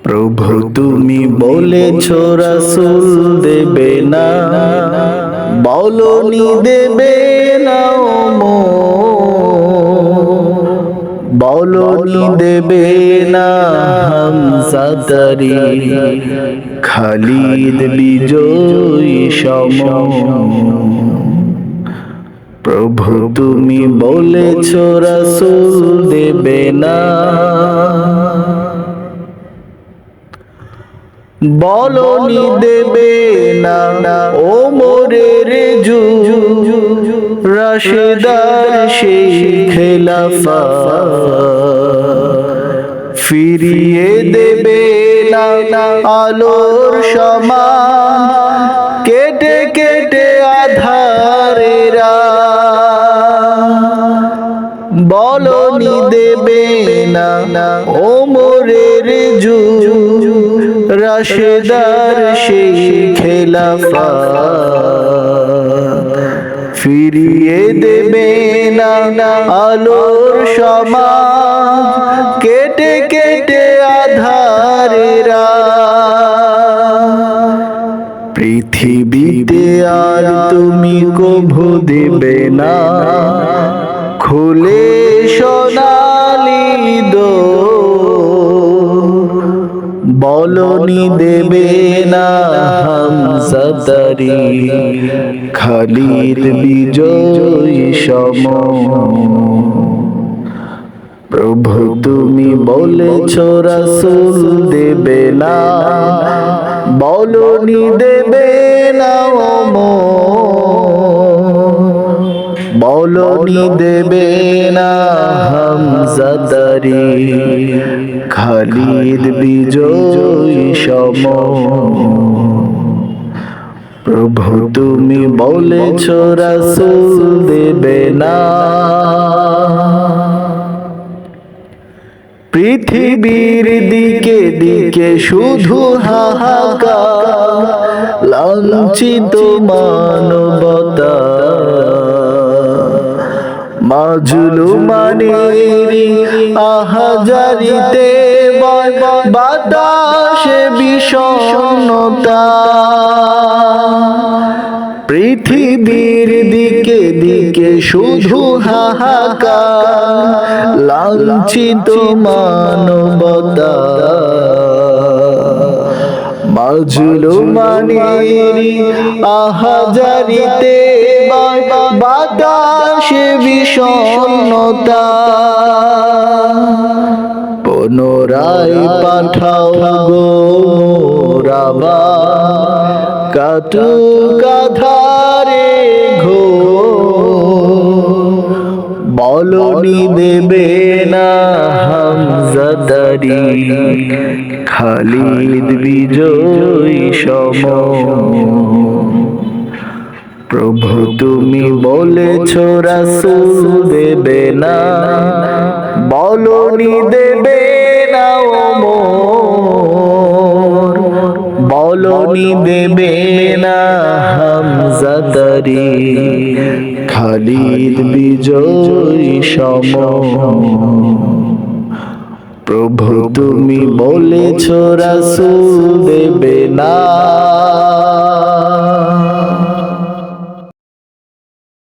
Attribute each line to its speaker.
Speaker 1: প্রভু তুমি বলেছ রাসূল দেবে না, বলনি দেবে না, বলনি দেবে না হামজা তারি খালিদ বিজয়ী সম। প্রভু তুমি বলেছ রাসূল দেবে না, বলনি দেবে না ওমরের যুগ রাশেদার সেই খেলাফা, ফিরিয়ে দেবে না আলোর সমান কেটে কেটে আধারেরা, বলনি দেবে না ওমরের যুগ রাশেদার সেই খেলাফা, ফিরিয়ে দেবে না আলোর সমান কেটে কেটে আধারেরা। পৃথিবীতে আর তুমি কভু দেবে না খুলে সোনালি দোর, বলনি দেবে না হামজা তারি খালিদ বিজয়ী সম। প্রভু তুমি বলেছ রাসূল দেবে না, বলনি দেবে না বলনি দেবে না হামজা তারি খালিদ বিজয়ী সম। প্রভু তুমি বলেছ রাসূল দেবে না, পৃথিবীর দিকে দিকে শুধু হাহাকার, লাঞ্ছিত মানবতা মাজলুমানের আহাজারিতে বাতাসে বিষণ্ণতা, পৃথিবীর দিকে দিকে শুধু হাহাকার, লাঞ্ছিত মানবতা মাজলুমানের আহাজারিতে বাতাসে বিষণ্ণতা, পুনরায় পাঠাও গো মোরাবা কাতুক আধারে ঘোর, বলনি দেবে না হামজা তারি খালিদ বিজয়ী সম। প্রভু তুমি বলেছ রাসূল দেবে না, বলনি দেবে না ওমর, বলনি দেবে না হামজা তারি খালিদ বিজয়ী সম। প্রভু তুমি বলেছ রাসূল দেবে না।